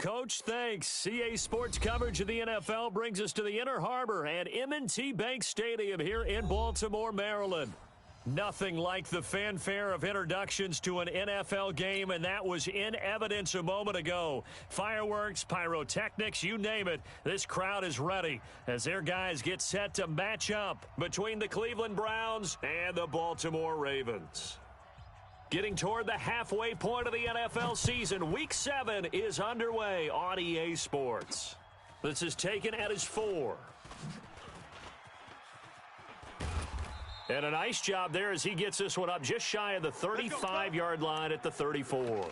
Coach. Thanks. CA Sports coverage of the NFL brings us to the Inner Harbor and M&T Bank Stadium here in Baltimore, Maryland. Nothing like the fanfare of introductions to an NFL game, and that was in evidence a moment ago. Fireworks, pyrotechnics, you name it. This crowd is ready as their guys get set to match up between the Cleveland Browns and the Baltimore Ravens. Getting toward the halfway point of the NFL season, Week 7 is underway on EA Sports. This is taken at his 4. And a nice job there as he gets this one up just shy of the 35-yard line at the 34.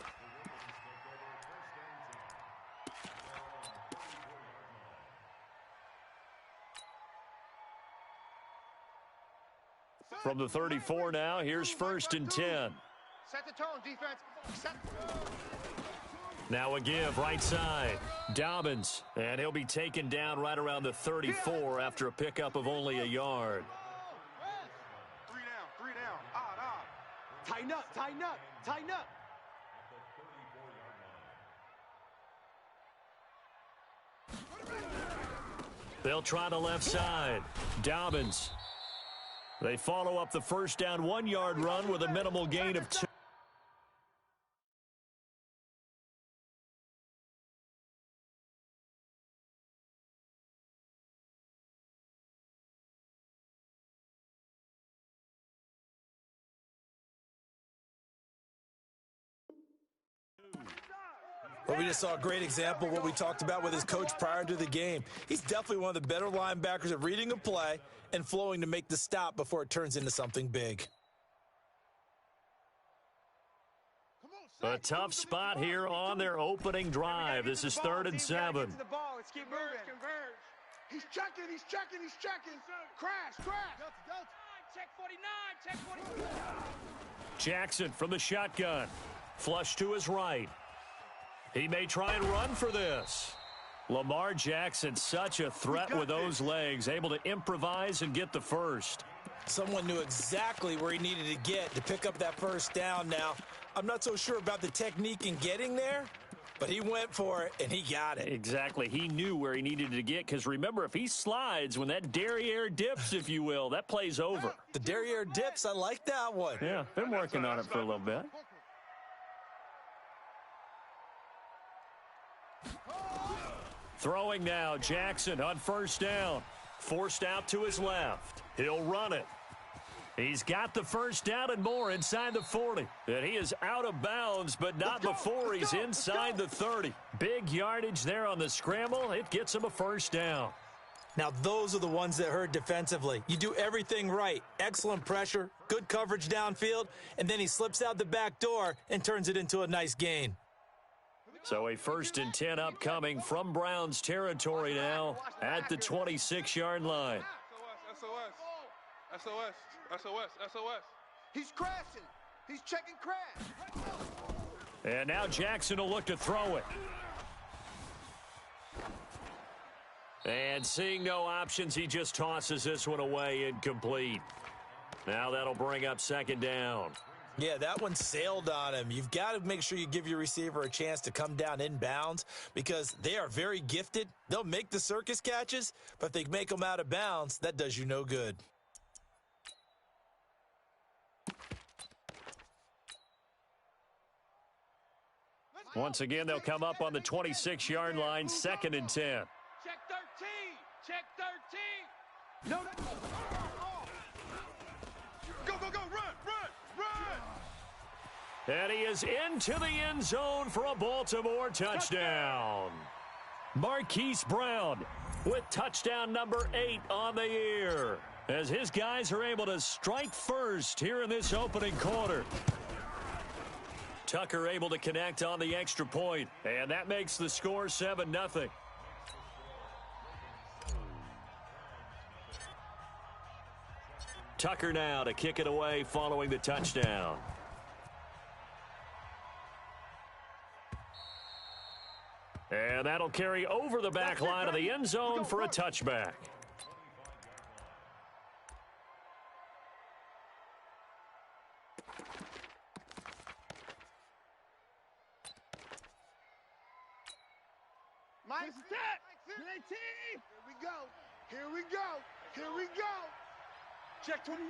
From the 34 now, here's 1st and 10. Set the tone, defense. Set. Now a give, right side. Dobbins, and he'll be taken down right around the 34 after a pickup of only a yard. Three down. Odd. Tighten up. They'll try the left side. Dobbins. They follow up the first down 1-yard run with a minimal gain of 2. Well, we just saw a great example of what we talked about with his coach prior to the game. He's definitely one of the better linebackers at reading a play and flowing to make the stop before it turns into something big. A tough spot here on their opening drive. This is 3rd and 7. Let's keep moving. He's checking. Crash. Check 49. Jackson from the shotgun. Flush to his right. He may try and run for this. Lamar Jackson, such a threat with those legs, able to improvise and get the first. Someone knew exactly where he needed to get to pick up that first down. Now, I'm not so sure about the technique in getting there, but he went for it, and he got it. Exactly. He knew where he needed to get, because remember, if he slides, when that derriere dips, if you will, that play's over. The derriere dips, I like that one. Yeah, been working on it for a little bit. Throwing now, Jackson on first down. Forced out to his left. He'll run it. He's got the first down and more inside the 40. And he is out of bounds, but not before he's inside the 30. Big yardage there on the scramble. It gets him a first down. Now, those are the ones that hurt defensively. You do everything right. Excellent pressure, good coverage downfield, and then he slips out the back door and turns it into a nice gain. So a 1st and 10 upcoming from Browns territory now at the 26-yard line. SOS. He's crashing. He's checking crash. And now Jackson will look to throw it. And seeing no options, he just tosses this one away incomplete. Now that'll bring up 2nd down. Yeah, that one sailed on him. You've got to make sure you give your receiver a chance to come down inbounds because they are very gifted. They'll make the circus catches, but if they make them out of bounds, that does you no good. Once again, they'll come up on the 26-yard line, 2nd and 10. Check 13. No. Go, run. And he is into the end zone for a Baltimore touchdown. Marquise Brown with touchdown number 8 on the year as his guys are able to strike first here in this opening quarter. Tucker able to connect on the extra point, and that makes the score 7-0. Tucker now to kick it away following the touchdown. And that'll carry over the back line of the end zone for a touchback. Mike, set. 19. Here we go. Here we go. Here we go. Check 29.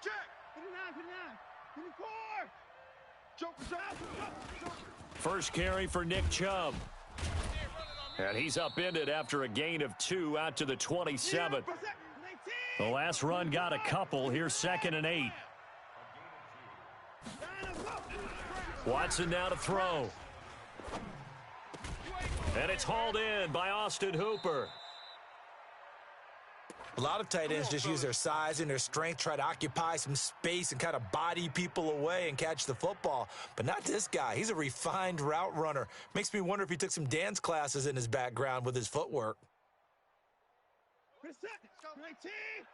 Check. 29, 24. Joker. First carry for Nick Chubb. And he's upended after a gain of 2 out to the 27. The last run got a couple. Here's 2nd and 8. Watson now to throw. And it's hauled in by Austin Hooper. A lot of tight ends just use their size and their strength, try to occupy some space and kind of body people away and catch the football. But not this guy. He's a refined route runner. Makes me wonder if he took some dance classes in his background with his footwork. 19.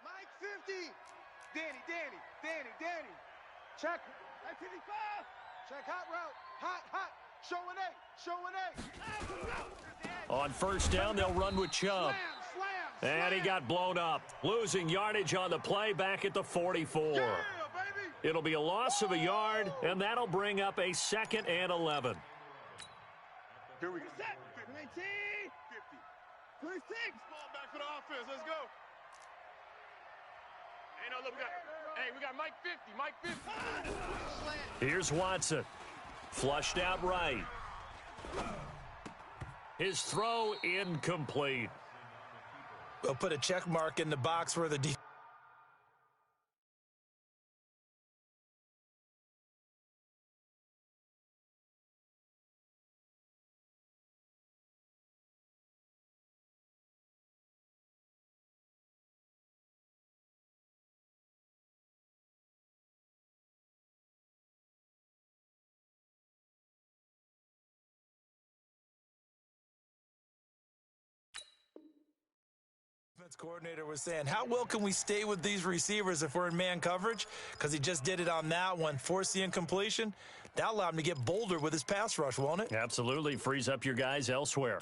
Mike 50. Danny. Check. 55. Check hot route. Hot. Showing eight. On first down, they'll run with Chubb. Slam. And he got blown up. Losing yardage on the play back at the 44. Yeah, baby. It'll be a loss of a yard, and that'll bring up a 2nd and 11. Here we go. 19. 50. 26. Ball back for the offense. Let's go. Hey, no, look, we got Mike 50. Mike 50. Here's Watson. Flushed out right. His throw incomplete. We'll put a check mark in the box where the defense. Coordinator was saying, how well can we stay with these receivers if we're in man coverage? Because he just did it on that one, forced the incompletion. That allowed him to get bolder with his pass rush, won't it? Absolutely frees up your guys elsewhere.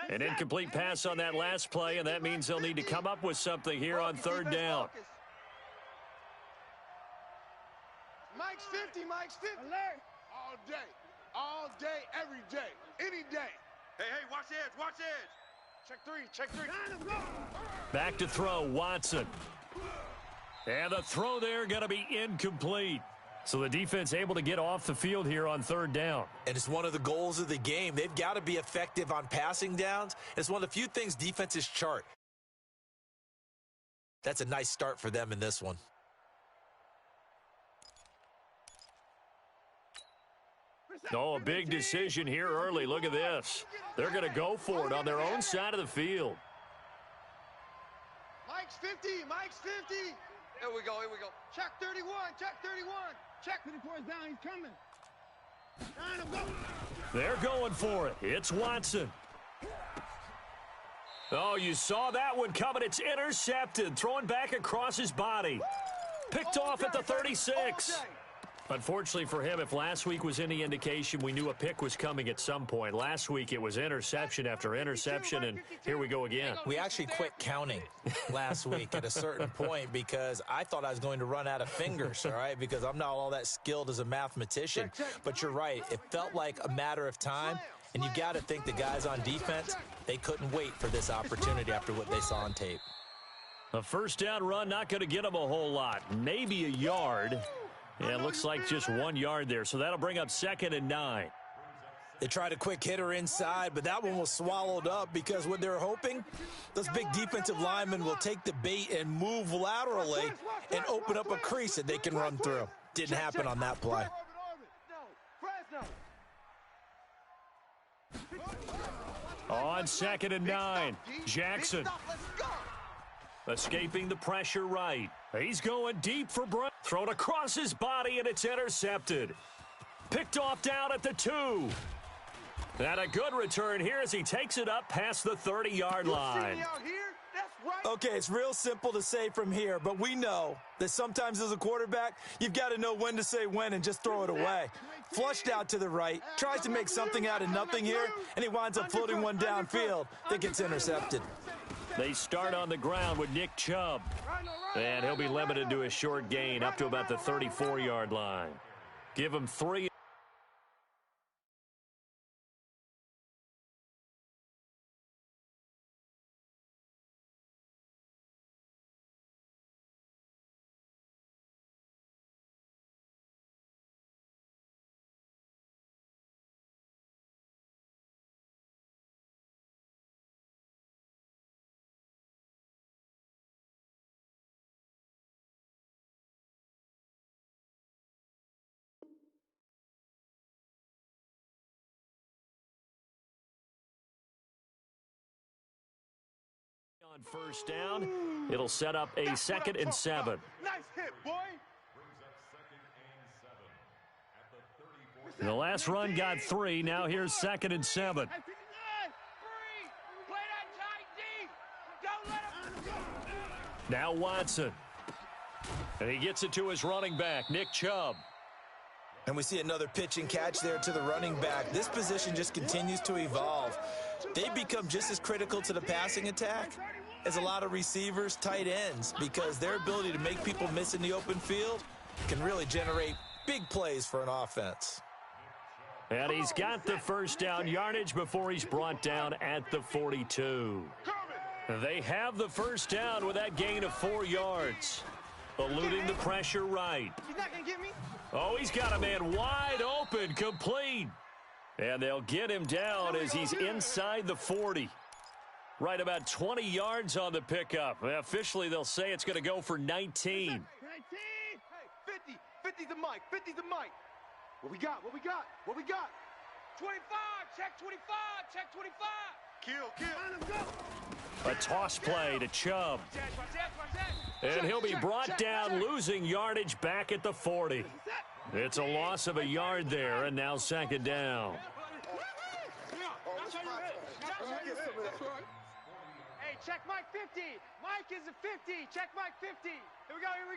An incomplete pass on that last play, and that means they'll need to come up with something here on 3rd down. Mike's 50. Alert. All day, every day, any day. Hey, watch the edge. Check three. Back to throw, Watson. And the throw there going to be incomplete. So the defense able to get off the field here on 3rd down. And it's one of the goals of the game. They've got to be effective on passing downs. It's one of the few things defenses chart. That's a nice start for them in this one. Oh, a big decision here early. Look at this. They're going to go for it on their own side of the field. Mike's 50. Here we go. Check 31. Check 54 is down. He's coming. They're going for it. It's Watson. Oh, you saw that one coming. It's intercepted. Throwing back across his body. Picked off at the 36. Unfortunately for him, if last week was any indication, we knew a pick was coming at some point. Last week, it was interception after interception, and here we go again. We actually quit counting last week at a certain point because I thought I was going to run out of fingers, all right, because I'm not all that skilled as a mathematician. But you're right. It felt like a matter of time, and you got to think the guys on defense, they couldn't wait for this opportunity after what they saw on tape. A first down run, not going to get them a whole lot. Maybe a yard. Yeah, it looks like just 1 yard there, so that'll bring up 2nd and 9. They tried a quick hitter inside, but that one was swallowed up because what they're hoping, those big defensive linemen will take the bait and move laterally and open up a crease that they can run through. Didn't happen on that play. On 2nd and 9, Jackson. Escaping the pressure right. He's going deep for Brown. Thrown across his body, and it's intercepted. Picked off down at the 2. And a good return here as he takes it up past the 30-yard line. Okay, it's real simple to say from here, but we know that sometimes as a quarterback, you've got to know when to say when and just throw it away. Flushed out to the right, tries to make something out of nothing here, and he winds up floating one downfield that gets intercepted. They start on the ground with Nick Chubb. And he'll be limited to a short gain up to about the 34-yard line. Give him 3. On first down, it'll set up a 2nd and 7. Nice hit, boy. And the last run got 3. Now here's 2nd and 7. Now Watson. And he gets it to his running back, Nick Chubb. And we see another pitch and catch there to the running back. This position just continues to evolve. They become just as critical to the passing attack as a lot of receivers, tight ends, because their ability to make people miss in the open field can really generate big plays for an offense. And he's got the first down yardage before he's brought down at the 42. They have the first down with that gain of 4 yards. Eluding the pressure right. He's not going to get me. Oh, he's got a man wide open, complete. And they'll get him down as he's inside the 40. Right about 20 yards on the pickup. Officially, they'll say it's going to go for 19. 19. Hey, 50. 50's the mic. 50's the mic. What we got? What we got? What we got? 25. Check 25. Check 25. Kill. A toss play to Chubb. And he'll be brought down, losing yardage back at the 40. It's a loss of a yard there, and now 2nd down. Hey, check Mike 50. Mike is a 50. Check Mike 50. Here we go. Here we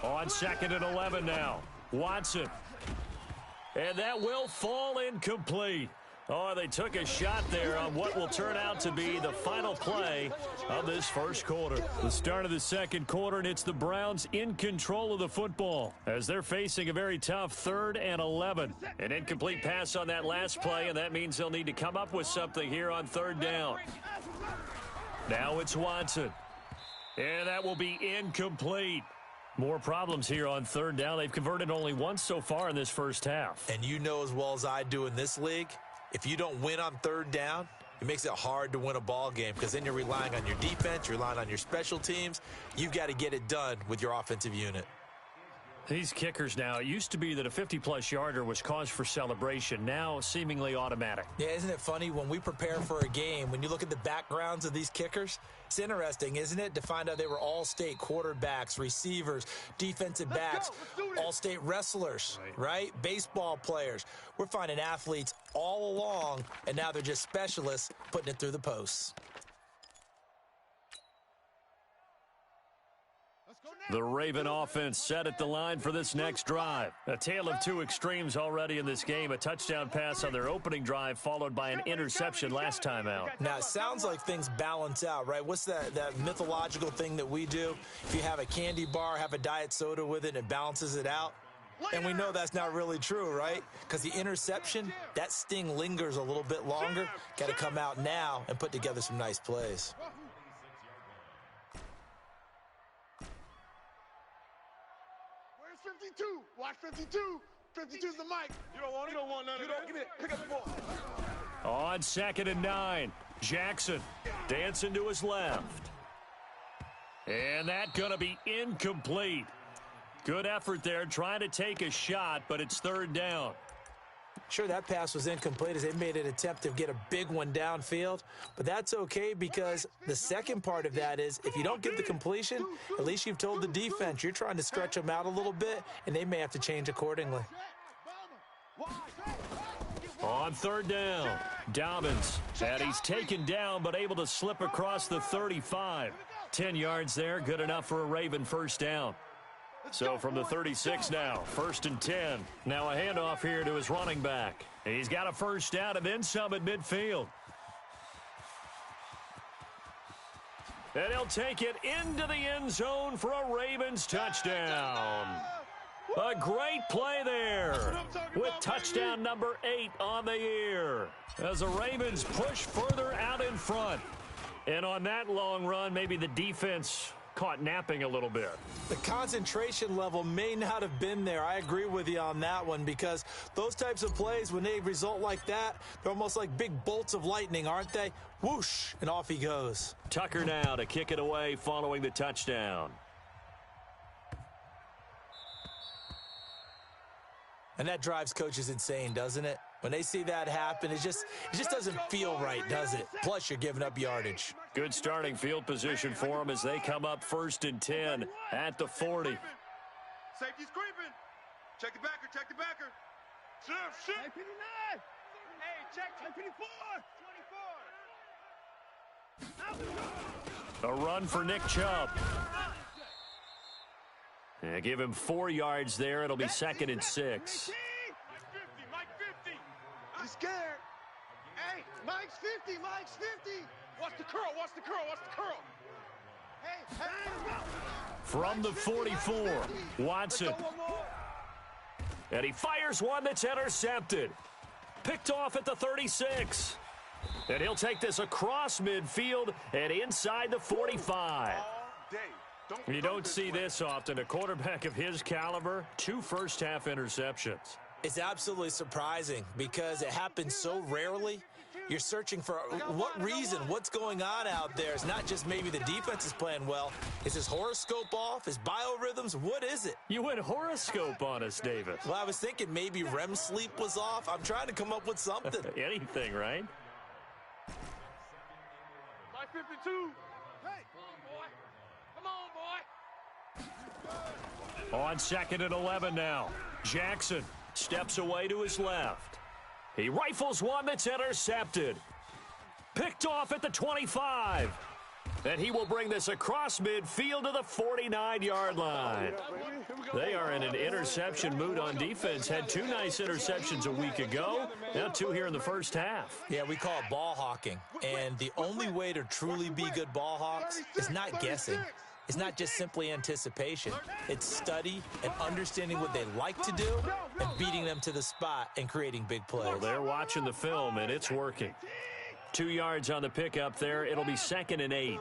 go. On 2nd and 11 now. Watson. And that will fall incomplete. Oh, they took a shot there on what will turn out to be the final play of this first quarter. The start of the second quarter, and it's the Browns in control of the football as they're facing a very tough 3rd and 11. An incomplete pass on that last play, and that means they'll need to come up with something here on 3rd down. Now it's Watson. And that will be incomplete. More problems here on 3rd down. They've converted only once so far in this first half. And you know as well as I do in this league, if you don't win on 3rd down, it makes it hard to win a ball game because then you're relying on your defense, you're relying on your special teams. You've got to get it done with your offensive unit. These kickers now, it used to be that a 50-plus yarder was cause for celebration, now seemingly automatic. Yeah, isn't it funny when we prepare for a game, when you look at the backgrounds of these kickers, it's interesting, isn't it, to find out they were all-state quarterbacks, receivers, defensive backs, all-state wrestlers, right? Baseball players. We're finding athletes all along, and now they're just specialists putting it through the posts. The Raven offense set at the line for this next drive. A tale of 2 extremes already in this game. A touchdown pass on their opening drive followed by an interception last time out. Now, it sounds like things balance out, right? What's that mythological thing that we do? If you have a candy bar, have a diet soda with it, and it balances it out. And we know that's not really true, right? Because the interception, that sting lingers a little bit longer. Got to come out now and put together some nice plays. Where's 52? Watch 52. 52's the mic. You don't want none of that. Give me that. Pick up the ball. On 2nd and 9, Jackson dancing to his left. And that going to be incomplete. Good effort there, trying to take a shot, but it's 3rd down. Sure, that pass was incomplete as they made an attempt to get a big one downfield, but that's okay because the second part of that is if you don't get the completion, at least you've told the defense you're trying to stretch them out a little bit, and they may have to change accordingly. On 3rd down, Dobbins, and he's taken down but able to slip across the 35. 10 yards there, good enough for a Raven first down. So from the 36 now, 1st and 10. Now a handoff here to his running back. He's got a first down and then some at midfield. And he'll take it into the end zone for a Ravens touchdown. A great play there with touchdown number 8 on the year as the Ravens push further out in front. And on that long run, maybe the defense caught napping a little bit. The concentration level may not have been there. I agree with you on that one because those types of plays, when they result like that, they're almost like big bolts of lightning, aren't they? Whoosh, and off he goes. Tucker now to kick it away following the touchdown. And that drives coaches insane, doesn't it? When they see that happen, it just doesn't feel right, does it? Plus, you're giving up yardage. Good starting field position for them as they come up 1st and 10 at the 40. Safety's creeping. Check the backer, check the backer. Shift. 59. Hey, check 24. A run for Nick Chubb. Yeah, give him 4 yards there. It'll be 2nd and 6. Mike 50. He's scared. Hey, Mike's 50. Watch the curl. Hey. From the 44, Watson. And he fires one that's intercepted. Picked off at the 36. And he'll take this across midfield and inside the 45. You don't see this often. A quarterback of his caliber, 2 first-half interceptions. It's absolutely surprising because it happens so rarely. You're searching for what reason, what's going on out there. It's not just maybe the defense is playing well. Is his horoscope off? His biorhythms? What is it? You went horoscope on us, Davis. Well, I was thinking maybe REM sleep was off. I'm trying to come up with something. Anything, right? Mike 52. Hey. Come on, boy. On 2nd and 11 now. Jackson steps away to his left. He rifles one that's intercepted. Picked off at the 25. And he will bring this across midfield to the 49-yard line. They are in an interception mood on defense. Had 2 nice interceptions a week ago. Now 2 here in the first half. Yeah, we call it ball hawking. And the only way to truly be good ball hawks is not guessing. It's not just simply anticipation. It's study and understanding what they like to do and beating them to the spot and creating big plays. Well, they're watching the film, and it's working. 2 yards on the pickup there. It'll be 2nd and 8.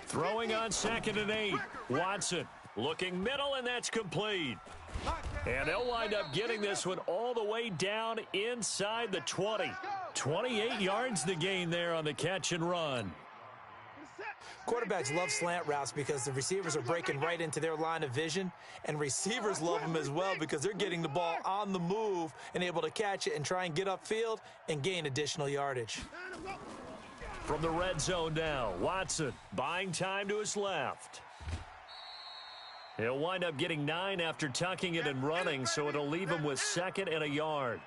Throwing on 2nd and 8. Watson looking middle, and that's complete. And they'll wind up getting this one all the way down inside the 20. 28 yards the gain there on the catch and run. Quarterbacks love slant routes because the receivers are breaking right into their line of vision, and receivers love them as well because they're getting the ball on the move and able to catch it and try and get upfield and gain additional yardage. From the red zone now, Watson buying time to his left. He'll wind up getting 9 after tucking it and running, so it'll leave him with 2nd and a yard.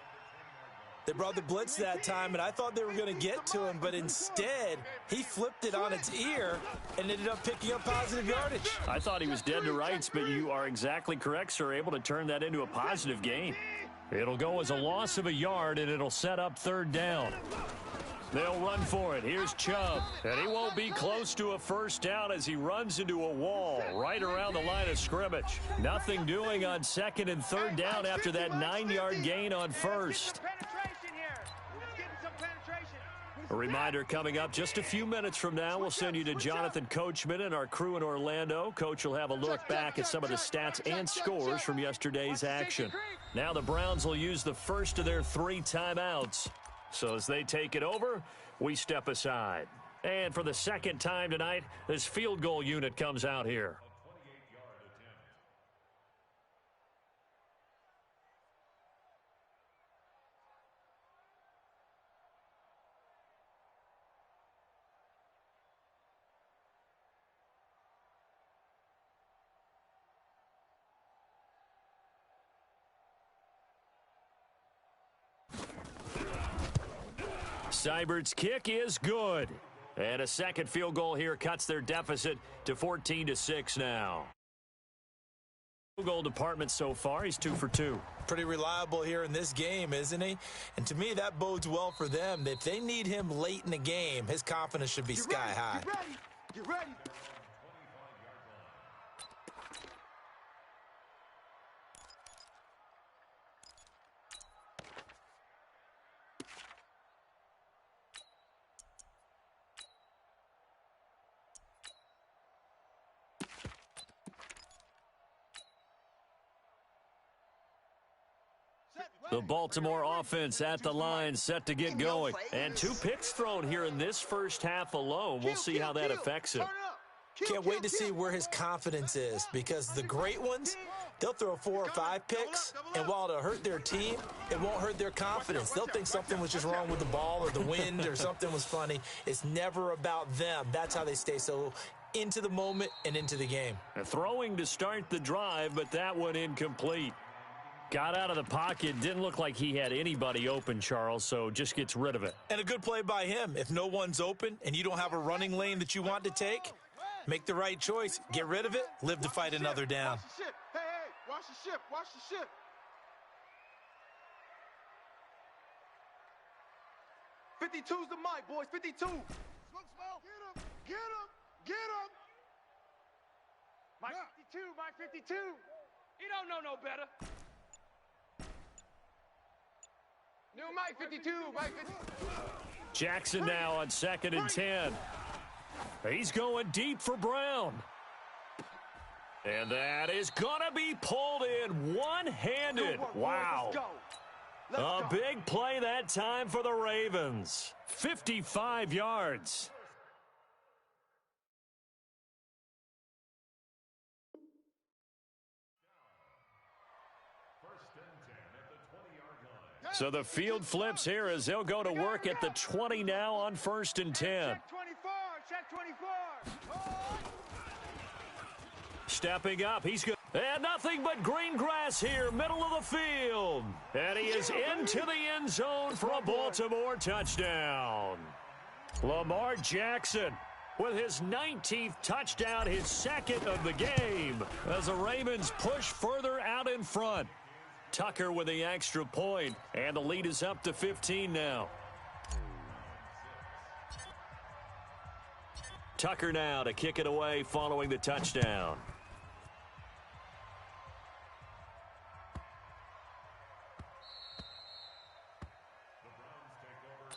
They brought the blitz that time, and I thought they were going to get to him, but instead, he flipped it on its ear and ended up picking up positive yardage. I thought he was dead to rights, but you are exactly correct, sir, able to turn that into a positive gain. It'll go as a loss of a yard, and it'll set up 3rd down. They'll run for it. Here's Chubb. And he won't be close to a first down as he runs into a wall right around the line of scrimmage. Nothing doing on 2nd and 3rd down after that 9-yard gain on 1st. A reminder coming up just a few minutes from now, we'll send you to Jonathan Coachman and our crew in Orlando. Coach will have a look back at some of the stats and scores from yesterday's action. Now the Browns will use the first of their 3 timeouts. So as they take it over, we step aside. And for the 2nd time tonight, this field goal unit comes out here. Seibert's kick is good. And a 2nd field goal here cuts their deficit to 14-6 now. Field goal department so far, he's 2 for 2. Pretty reliable here in this game, isn't he? And to me, that bodes well for them. If they need him late in the game, his confidence should be sky high. Get ready. The Baltimore offense at the line, set to get going. And 2 picks thrown here in this first half alone. We'll see how that affects him. Can't wait to see where his confidence is, because the great ones, they'll throw 4 or 5 picks, and while it'll hurt their team, it won't hurt their confidence. They'll think something was just wrong with the ball or the wind or something was funny. It's never about them. That's how they stay so into the moment and into the game. Throwing to start the drive, but that one incomplete. Got out of the pocket, didn't look like he had anybody open, Charles, so just gets rid of it. And a good play by him. If no one's open and you don't have a running lane that you want to take, make the right choice. Get rid of it. Live to fight another down. Watch the ship. Hey, watch the ship. Watch the ship. 52's the mic, boys. 52. Smoke. Get him. Mike 52, Mike 52. He don't know no better. New Mike 52, Mike 52. Jackson now on 2nd and 10. He's going deep for Brown. And that is going to be pulled in one-handed. Wow. A big play that time for the Ravens. 55 yards. So the field flips here as they'll go to work at the 20 now on 1st and 10. Check 24. Check 24. Stepping up, he's good. And nothing but green grass here, middle of the field. And he is into the end zone for a Baltimore touchdown. Lamar Jackson with his 19th touchdown, his 2nd of the game, as the Ravens push further out in front. Tucker with the extra point, and the lead is up to 15 now. Tucker now to kick it away following the touchdown.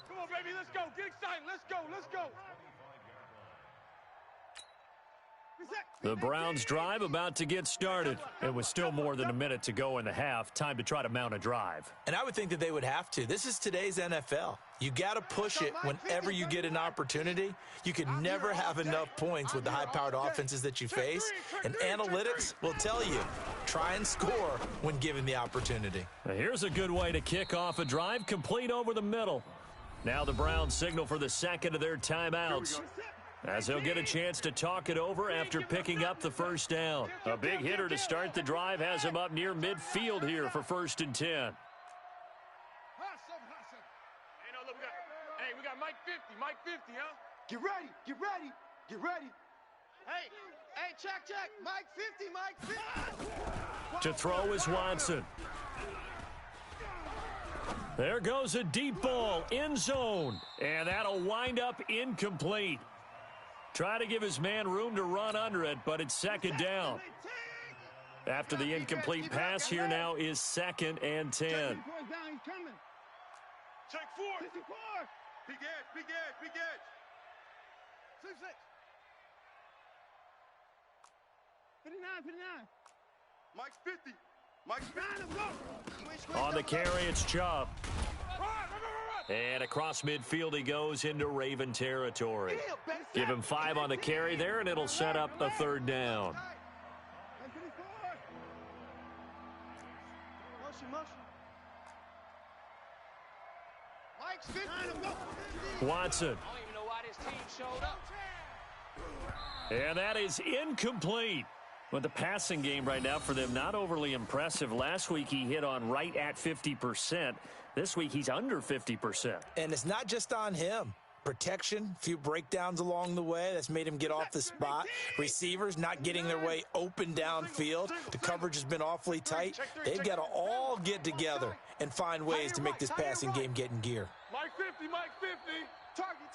Come on, baby, let's go. Get excited. Let's go. The Browns drive about to get started. It was still more than a minute to go in the half. Time to try to mount a drive. And I would think that they would have to. This is today's NFL. You got to push it whenever you get an opportunity. You can never have enough points with the high-powered offenses that you face. And analytics will tell you, try and score when given the opportunity. Now here's a good way to kick off a drive, complete over the middle. Now the Browns signal for the 2nd of their timeouts, as they'll get a chance to talk it over after picking up the first down. A big hitter to start the drive has him up near midfield here for 1st and 10. Hey, no, look, we got Mike 50, Mike 50, huh? Get ready. Hey, check, Mike 50, Mike 50. To throw is Watson. There goes a deep ball, end zone, and that'll wind up incomplete. Try to give his man room to run under it, but it's 2nd down. After the incomplete pass, here now is 2nd and 10. Check 4. Big edge. 6. 59. Mike's 50. Mike's 50. On the carry, it's Chubb. And across midfield he goes into Raven territory. Give him 5 on the carry there, and it'll set up a 3rd down. Watson. And that is incomplete. But the passing game right now for them, not overly impressive. Last week he hit on right at 50%. This week he's under 50%. And it's not just on him. Protection, a few breakdowns along the way. That's made him get off the spot. Receivers not getting their way open downfield. The coverage has been awfully tight. They've got to all get together and find ways to make this passing game get in gear. Mike 50. Target.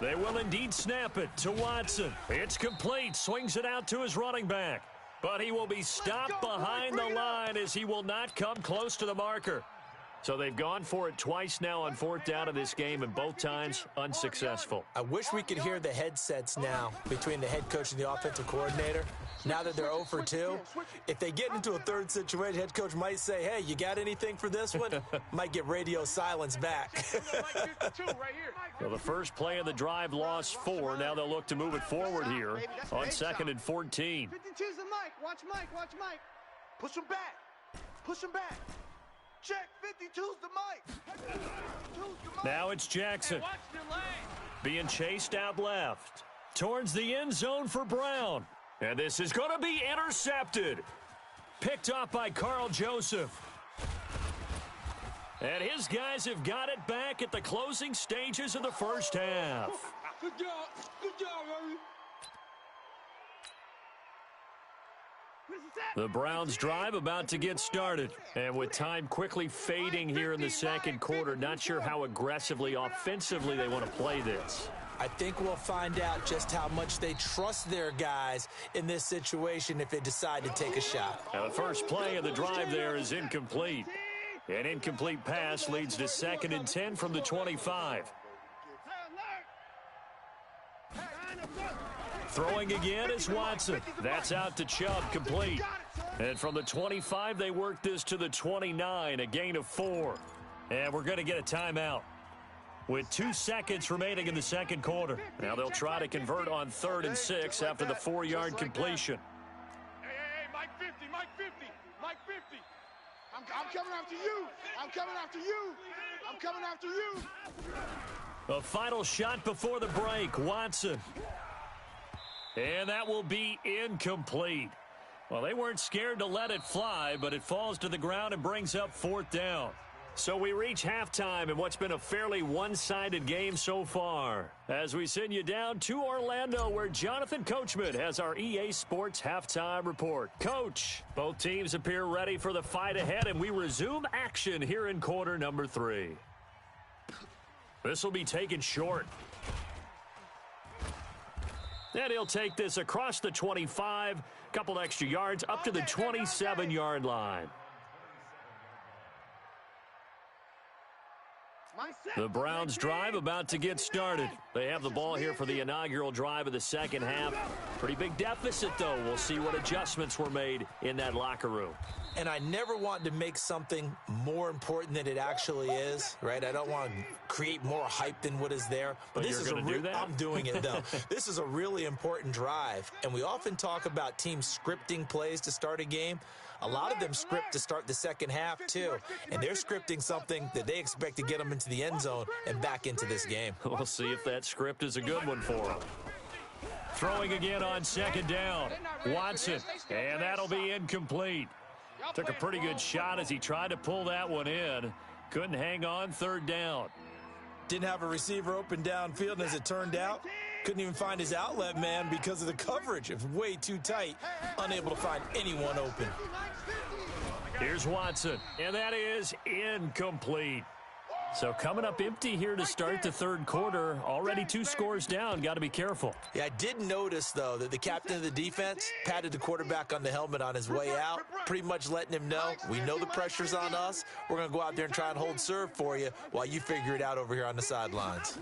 They will indeed snap it to Watson. It's complete. Swings it out to his running back. But he will be stopped behind the line as he will not come close to the marker. So they've gone for it twice now on fourth down in this game, and both times unsuccessful. I wish we could hear the headsets now between the head coach and the offensive coordinator. Now that they're 0 for 2, if they get into a third situation, head coach might say, hey, you got anything for this one? Might get radio silence back. So the first play of the drive lost 4. Now they'll look to move it forward here on 2nd and 14. 52's the Mike. Watch Mike. Watch Mike. Push him back. Push him back. Check. 52's the Mike. Now it's Jackson being chased out left towards the end zone for Brown. And this is going to be intercepted. Picked up by Carl Joseph. And his guys have got it back at the closing stages of the first half. Good job. Good job, baby. The Browns drive about to get started. And with time quickly fading here in the second quarter, not sure how aggressively, offensively they want to play this. I think we'll find out just how much they trust their guys in this situation if they decide to take a shot. Now the first play of the drive there is incomplete. An incomplete pass leads to 2nd and 10 from the 25. Throwing again is Watson. That's out to Chubb, complete. And from the 25, they work this to the 29, a gain of 4. And we're going to get a timeout with 2 seconds remaining in the second quarter. Now they'll try to convert on 3rd and 6 after the 4-yard completion. Hey, Mike 50, Mike 50, Mike 50. I'm coming after you. I'm coming after you. I'm coming after you. A final shot before the break, Watson. And that will be incomplete. Well, they weren't scared to let it fly, but it falls to the ground and brings up 4th down. So we reach halftime in what's been a fairly one-sided game so far, as we send you down to Orlando, where Jonathan Coachman has our EA Sports halftime report. Coach, both teams appear ready for the fight ahead, and we resume action here in quarter number 3. This will be taken short. And he'll take this across the 25, couple extra yards up to the 27-yard line. The Browns drive about to get started. They have the ball here for the inaugural drive of the second half. Pretty big deficit, though. We'll see what adjustments were made in that locker room. And I never want to make something more important than it actually is, right? I don't want to create more hype than what is there. But this is I'm doing it, though. This is a really important drive. And we often talk about teams scripting plays to start a game. A lot of them script to start the second half, too. And they're scripting something that they expect to get them into the end zone and back into this game. We'll see if that script is a good one for them. Throwing again on 2nd down. Watson. And that'll be incomplete. Took a pretty good shot as he tried to pull that one in. Couldn't hang on 3rd down. Didn't have a receiver open downfield, and as it turned out, couldn't even find his outlet man because of the coverage. It was way too tight, unable to find anyone open. Here's Watson, and that is incomplete. So coming up empty here to start the third quarter. Already 2 scores down. Got to be careful. Yeah, I did notice, though, that the captain of the defense patted the quarterback on the helmet on his way out, pretty much letting him know, we know the pressure's on us. We're going to go out there and try and hold serve for you while you figure it out over here on the sidelines.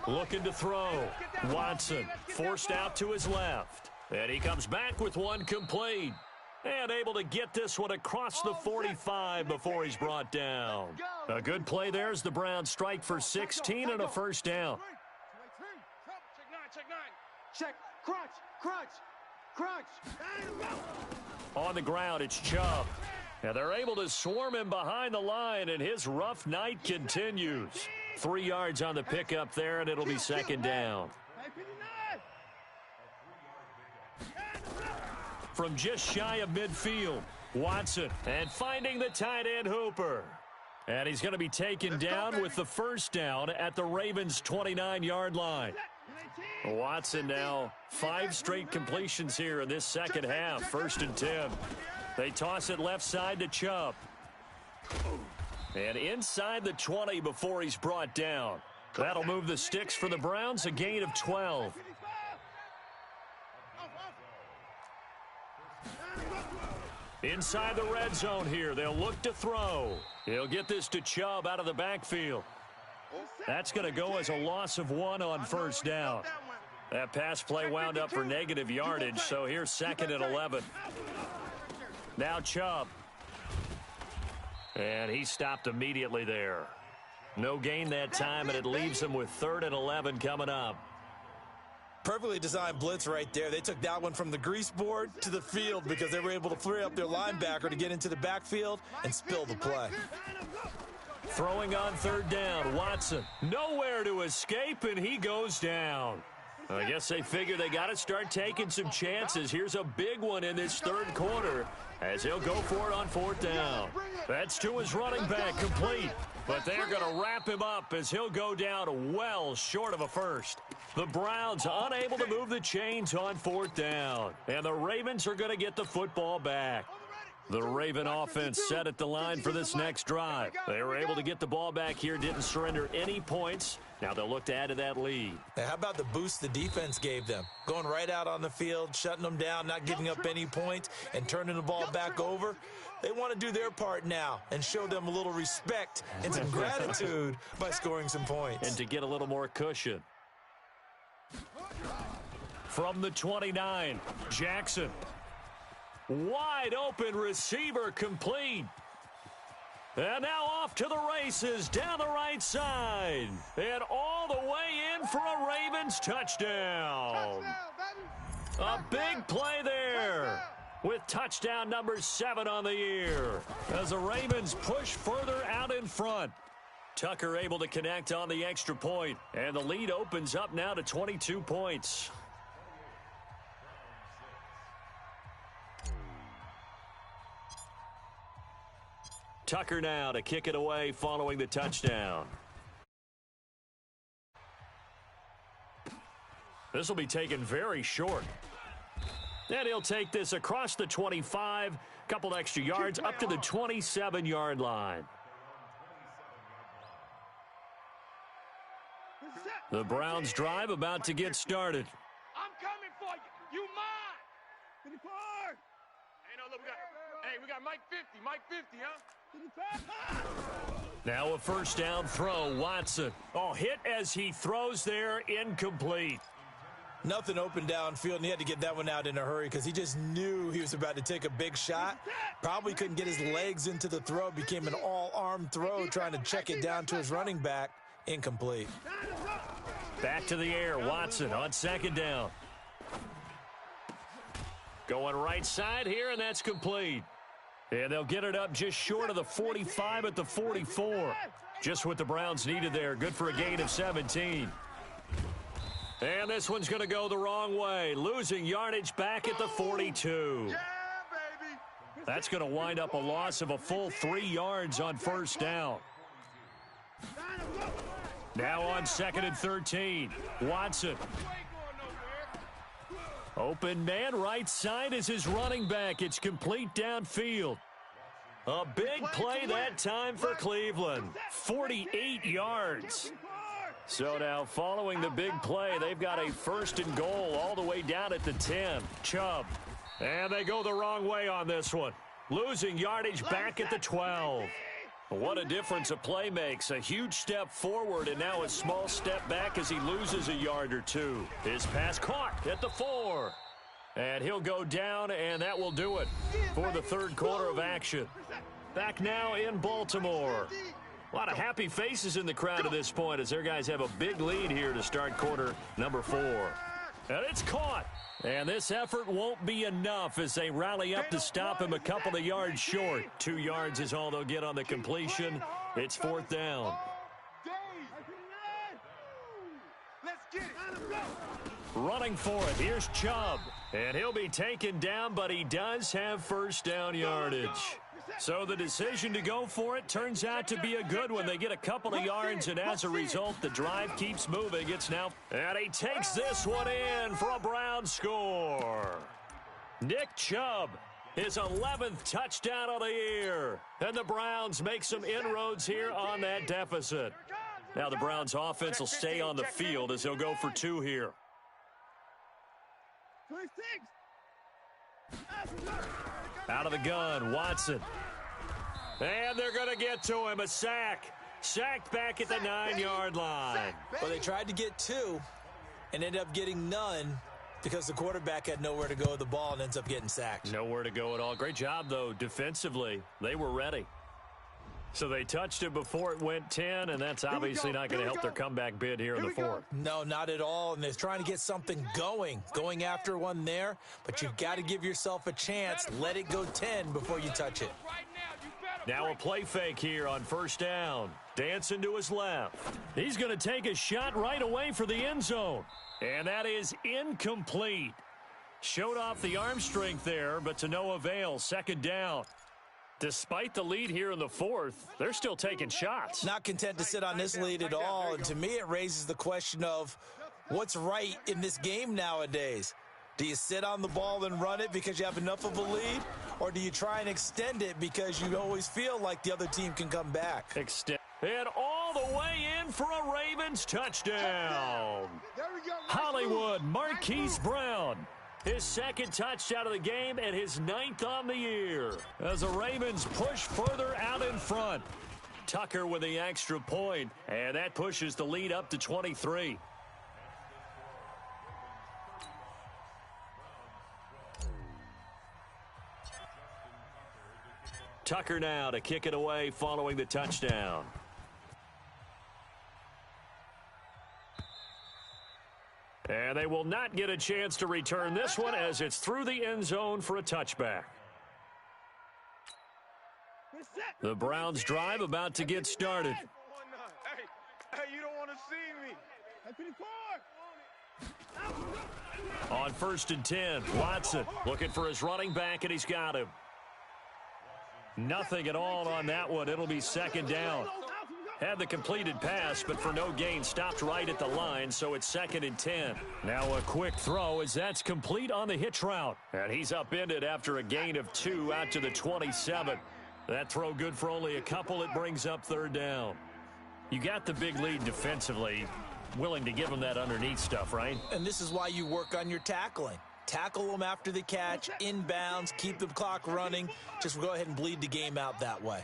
Looking to throw. Watson forced out to his left. And he comes back with one complete. And able to get this one across the 45 before he's brought down. A good play there as the Browns strike for 16 and a first down. Check, crunch. On the ground, it's Chubb. And they're able to swarm him behind the line, and his rough night continues. 3 yards on the pickup there, and it'll be 2nd down. From just shy of midfield, Watson, and finding the tight end Hooper. And he's going to be taken down with the first down at the Ravens' 29-yard line. Watson now 5 straight completions here in this second half, 1st and 10. They toss it left side to Chubb. And inside the 20 before he's brought down. That'll move the sticks for the Browns, a gain of 12. Inside the red zone here, they'll look to throw. He'll get this to Chubb out of the backfield. That's going to go as a loss of 1 on first down. That pass play wound up for negative yardage, so here's 2nd and 11. Now Chubb. And he stopped immediately there. No gain that time, and it leaves him with 3rd and 11 coming up. Perfectly designed blitz right there. They took that one from the grease board to the field because they were able to free up their linebacker to get into the backfield and spill the play. Throwing on 3rd down, Watson. Nowhere to escape, and he goes down. I guess they figure they got to start taking some chances. Here's a big one in this 3rd quarter as he'll go for it on 4th down. That's to his running back, complete. But they're going to wrap him up as he'll go down well short of a first. The Browns unable to move the chains on 4th down. And the Ravens are going to get the football back. The Raven offense set at the line for this next drive. They were able to get the ball back here, didn't surrender any points. Now they'll look to add to that lead. Now, how about the boost the defense gave them? Going right out on the field, shutting them down, not giving up any points, and turning the ball back over. They want to do their part now and show them a little respect and some gratitude by scoring some points. And to get a little more cushion. From the 29, Jackson. Wide open receiver, complete. And now off to the races down the right side. And all the way in for a Ravens touchdown. A big play there with touchdown number 7 on the year as the Ravens push further out in front. Tucker able to connect on the extra point, and the lead opens up now to 22 points. Tucker now to kick it away following the touchdown. This will be taken very short. And he'll take this across the 25, a couple extra yards up to the 27-yard line. The Browns drive about to get started. I'm coming for you. You mine. 54. Hey, no, look, we got Mike 50. Mike 50, huh? Now a first down throw, Watson. Oh, hit as he throws there, incomplete. Nothing open downfield, and he had to get that one out in a hurry because he just knew he was about to take a big shot. Probably couldn't get his legs into the throw. Became an all-arm throw trying to check it down to his running back. Incomplete. Back to the air, Watson on 2nd down. Going right side here, and that's complete. And they'll get it up just short of the 45 at the 44. Just what the Browns needed there. Good for a gain of 17. And this one's going to go the wrong way. Losing yardage back at the 42. That's going to wind up a loss of a full 3 yards on first down. Now on 2nd and 13. Watson. Open man right side is his running back. It's complete downfield. A big play that time for Cleveland. 48 yards. So now following the big play, they've got a 1st and goal all the way down at the 10. Chubb. And they go the wrong way on this one. Losing yardage back at the 12. What a difference a play makes. A huge step forward and now a small step back as he loses a yard or 2. His pass caught at the 4. And he'll go down, and that will do it for the 3rd quarter of action. Back now in Baltimore. A lot of happy faces in the crowd at this point as their guys have a big lead here to start quarter number 4. And it's caught. And this effort won't be enough as they rally up to stop him a couple of yards short. 2 yards is all they'll get on the completion. It's 4th down. Running for it. Here's Chubb. And he'll be taken down, but he does have first down yardage. So the decision to go for it turns out to be a good one. They get a couple of yards, and as a result, the drive keeps moving. It's now, and he takes this one in for a Browns score. Nick Chubb, his 11th touchdown of the year. And the Browns make some inroads here on that deficit. Now the Browns offense will stay on the field as they'll go for 2 here. 26. Out of the gun, Watson. And they're going to get to him, a sack. Sacked back at the 9-yard line. Well, they tried to get 2 and ended up getting none because the quarterback had nowhere to go with the ball and ends up getting sacked. Nowhere to go at all. Great job, though, defensively. They were ready. So they touched it before it went 10, and that's obviously not going to help their comeback bid here in the 4th. No, not at all, and they're trying to get something going after one there, but you've got to give yourself a chance. Let it go 10 before you touch it. Now a play fake here on 1st down. Dancing to his left. He's going to take a shot right away for the end zone. And that is incomplete. Showed off the arm strength there, but to no avail. 2nd down. Despite the lead here in the 4th, they're still taking shots. Not content to sit on this lead at all, and to me it raises the question of what's right in this game nowadays. Do you sit on the ball and run it because you have enough of a lead, or do you try and extend it because you always feel like the other team can come back? Extend. And all the way in for a Ravens touchdown. Hollywood Marquise Brown. His 2nd touchdown of the game and his 9th on the year. As the Ravens push further out in front. Tucker with the extra point, and that pushes the lead up to 23. Tucker now to kick it away following the touchdown. And they will not get a chance to return this one as it's through the end zone for a touchback. The Browns drive about to get started. Hey, you don't want to see me. On 1st and 10, Watson looking for his running back, and he's got him. Nothing at all on that one. It'll be 2nd down. Had the completed pass, but for no gain, stopped right at the line, so it's 2nd and 10. Now a quick throw as that's complete on the hitch route. And he's upended after a gain of 2 out to the 27. That throw good for only a couple. It brings up 3rd down. You got the big lead defensively. Willing to give him that underneath stuff, right? And this is why you work on your tackling. Tackle them after the catch, inbounds, keep the clock running. Just go ahead and bleed the game out that way.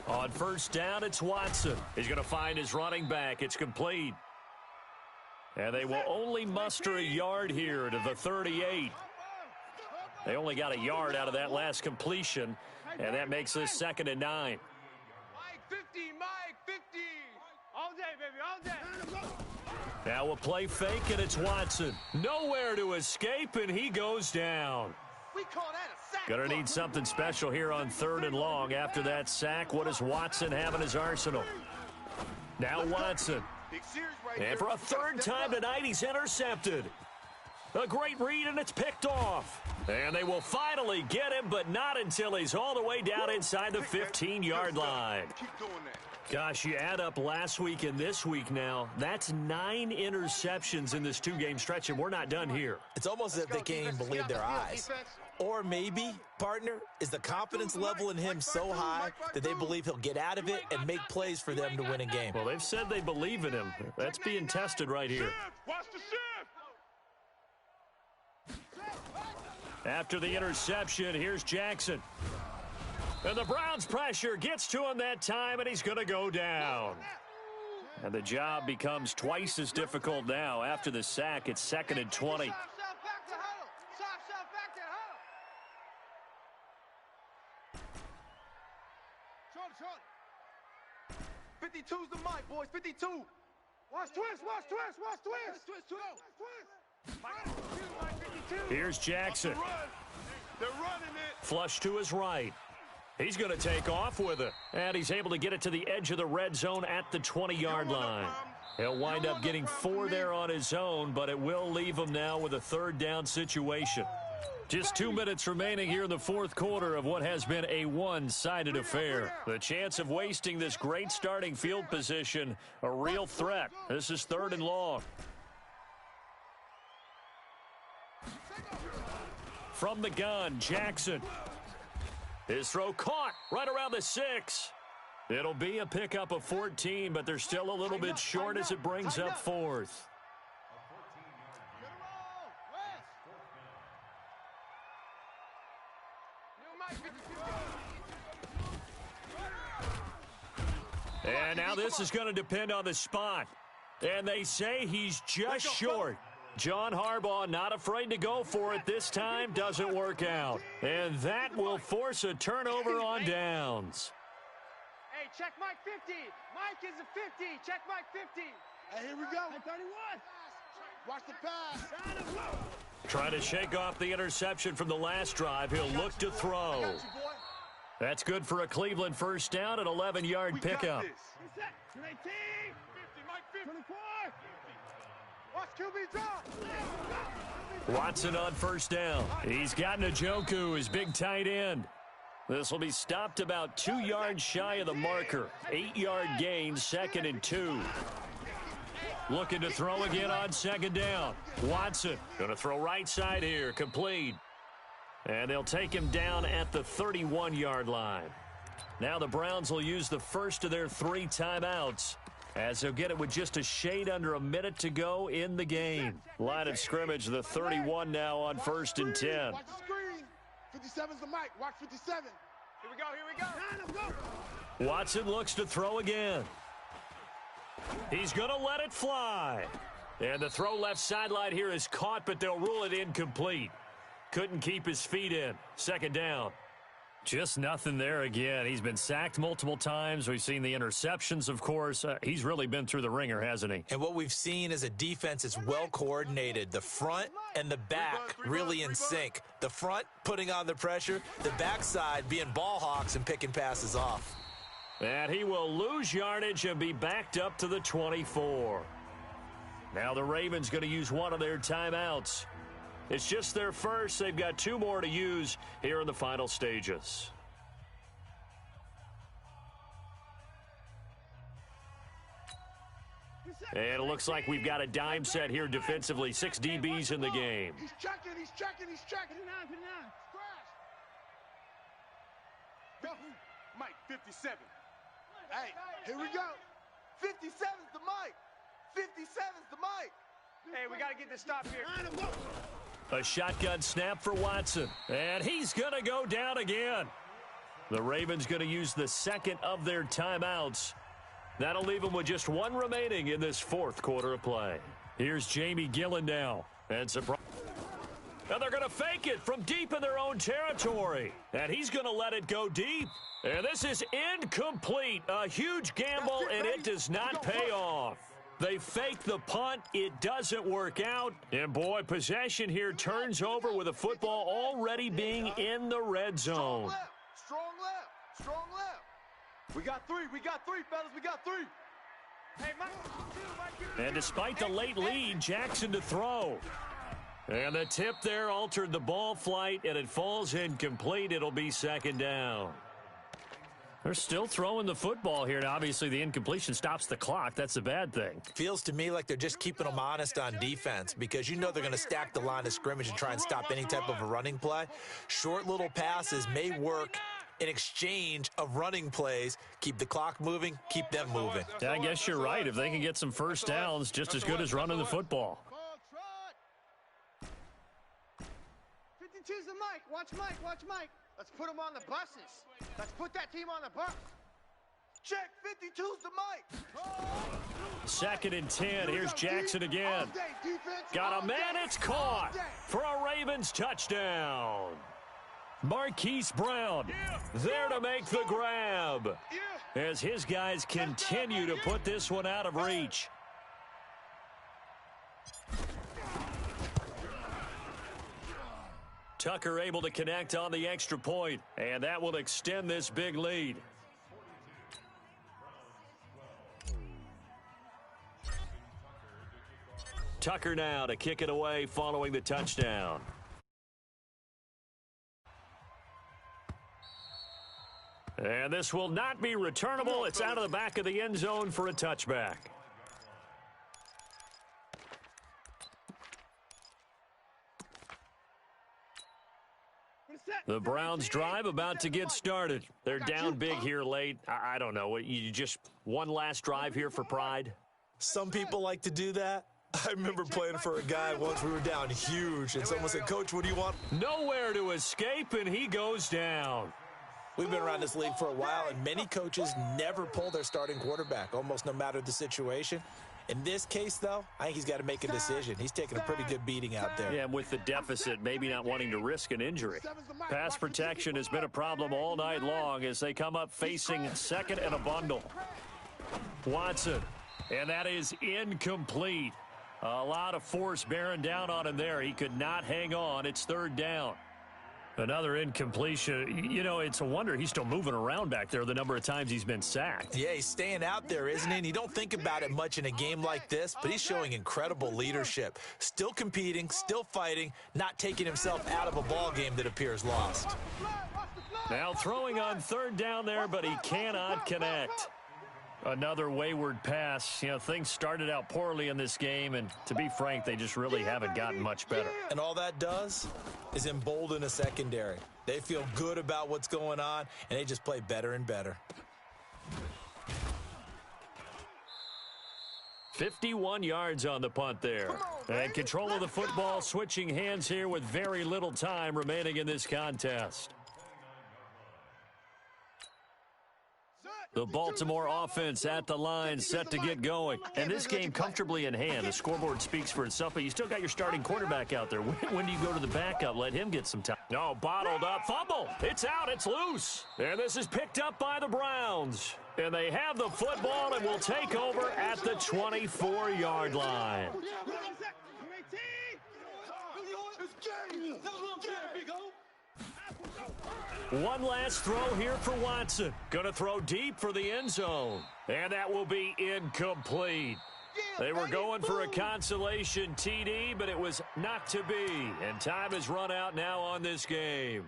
On 1st down, it's Watson. He's going to find his running back. It's complete. And they will only muster a yard here to the 38. They only got a yard out of that last completion, and that makes this 2nd and 9. Mike 50, Mike 50. All day, baby, all day. Now a play fake, and it's Watson. Nowhere to escape, and he goes down. We call that a sack. Gonna need something special here on 3rd and long. After that sack, what does Watson have in his arsenal? Now Watson. And for a 3rd time tonight, he's intercepted. A great read, and it's picked off. And they will finally get him, but not until he's all the way down inside the 15-yard line. Keep doing that. Gosh, you add up last week and this week now, that's 9 interceptions in this 2-game stretch, and we're not done here. It's almost as if they can't even believe their eyes. Or maybe, partner, is the confidence level in him so high that they believe he'll get out of it and make plays for them to win a game. Well, they've said they believe in him. That's being tested right here. Watch the shift. After the interception, here's Jackson. And the Browns' pressure gets to him that time, and he's going to go down. And the job becomes twice as difficult now. After the sack, it's 2nd and 20. Stop, back to huddle. Stop, back to huddle. Short. 52's the mic, boys. 52. Watch twist. Here's Jackson. They're running it. Flush to his right. He's going to take off with it. And he's able to get it to the edge of the red zone at the 20-yard line. He'll wind up getting 4 there on his own, but it will leave him now with a 3rd down situation. Just 2 minutes remaining here in the 4th quarter of what has been a one-sided affair. The chance of wasting this great starting field position, a real threat. This is 3rd and long. From the gun, Jackson. His throw caught right around the 6. It'll be a pickup of 14, but they're still a little bit short as it brings up 4th. And now this is going to depend on the spot. And they say he's just short. John Harbaugh not afraid to go for it this time. Doesn't work out. And that will force a turnover on downs. Hey, check Mike 50. Mike is a 50. Check Mike 50. Hey, here we go. 31. Watch the pass. Trying to shake off the interception from the last drive. He'll look to throw. That's good for a Cleveland first down, an 11-yard pickup. 18. 50, Mike 50. 24. Watch QB draw. Watson on first down. He's got Njoku, his big tight end. This will be stopped about 2 yards shy of the marker. 8-yard gain, 2nd and 2. Looking to throw again on 2nd down. Watson going to throw right side here, complete. And they'll take him down at the 31-yard line. Now the Browns will use the first of their 3 timeouts, as they'll get it with just a shade under a minute to go in the game. Line of scrimmage, the 31 now on 1st and 10. Watch the screen. 57's the mic. Watch 57. Here we go. Watson looks to throw again. He's going to let it fly. And the throw left sideline here is caught, but they'll rule it incomplete. Couldn't keep his feet in. 2nd down. Just nothing there again. He's been sacked multiple times. We've seen the interceptions, of course. He's really been through the ringer, hasn't he? And what we've seen is a defense that's well coordinated. The front and the back really in sync. The front putting on the pressure, the backside being ball hawks and picking passes off. And he will lose yardage and be backed up to the 24. Now the Ravens going to use one of their timeouts. It's just their first. They've got 2 more to use here in the final stages. And it looks like we've got a dime set here defensively. 6 DBs in the game. He's checking. Go. Mike 57. Hey, here we go. 57's the mic. 57's the mic. Hey, we got to get this stop here. A shotgun snap for Watson. And he's going to go down again. The Ravens going to use the 2nd of their timeouts. That'll leave them with just 1 remaining in this 4th quarter of play. Here's Jamie Gillen now. And surprise. And they're going to fake it from deep in their own territory. And he's going to let it go deep. And this is incomplete. A huge gamble, and it does not pay off. They fake the punt. It doesn't work out. And, boy, possession here turns over with the football already being in the red zone. Strong left. We got 3, fellas. We got 3. Hey, Mike. And despite the late lead, Jackson to throw. And the tip there altered the ball flight, and it falls incomplete. It'll be 2nd down. They're still throwing the football here, and obviously the incompletion stops the clock. That's a bad thing. Feels to me like they're just keeping them honest on defense, because you know they're going to stack the line of scrimmage and try and stop any type of a running play. Short little passes may work in exchange of running plays. Keep the clock moving, keep them moving. Yeah, I guess you're right. If they can get some first downs, just as good as running the football. 52's the mic. Watch Mike. Let's put him on the buses. Let's put that team on the bus. Check. 52's the mic. 2nd and 10. Here's Jackson again. Got a man. It's caught for a Ravens touchdown. Marquise Brown there to make the grab as his guys continue to put this one out of reach. Tucker able to connect on the extra point, and that will extend this big lead. Tucker now to kick it away following the touchdown. And this will not be returnable. It's out of the back of the end zone for a touchback. The Browns drive about to get started. They're down big here late. I don't know. You just one last drive here for pride? Some people like to do that. I remember playing for a guy once. We were down huge, and someone said, "Coach, what do you want?" Nowhere to escape, and he goes down. We've been around this league for a while, and many coaches never pull their starting quarterback, almost no matter the situation. In this case, though, I think he's got to make a decision. He's taking a pretty good beating out there. Yeah, and with the deficit, maybe not wanting to risk an injury. Pass protection has been a problem all night long as they come up facing second and a bundle. Watson, and that is incomplete. A lot of force bearing down on him there. He could not hang on. It's third down. Another incompletion. You know, it's a wonder he's still moving around back there the number of times he's been sacked. Yeah, he's staying out there, isn't he? And you don't think about it much in a game like this, but he's showing incredible leadership. Still competing, still fighting, not taking himself out of a ball game that appears lost. Now throwing on third down there, but he cannot connect. Another wayward pass. You know, things started out poorly in this game, and to be frank, they just really haven't gotten much better. And all that does is embolden a secondary. They feel good about what's going on, and they just play better and better. 51 yards on the punt there. And control of the football, switching hands here with very little time remaining in this contest. The Baltimore offense at the line, set to get going. And this game comfortably in hand. The scoreboard speaks for itself, but you still got your starting quarterback out there. When do you go to the backup? Let him get some time. No, bottled up. Fumble. It's out. It's loose. And this is picked up by the Browns. And they have the football and will take over at the 24-yard line. One last throw here for Watson. Going to throw deep for the end zone. And that will be incomplete. They were going for a consolation TD, but it was not to be. And time has run out now on this game.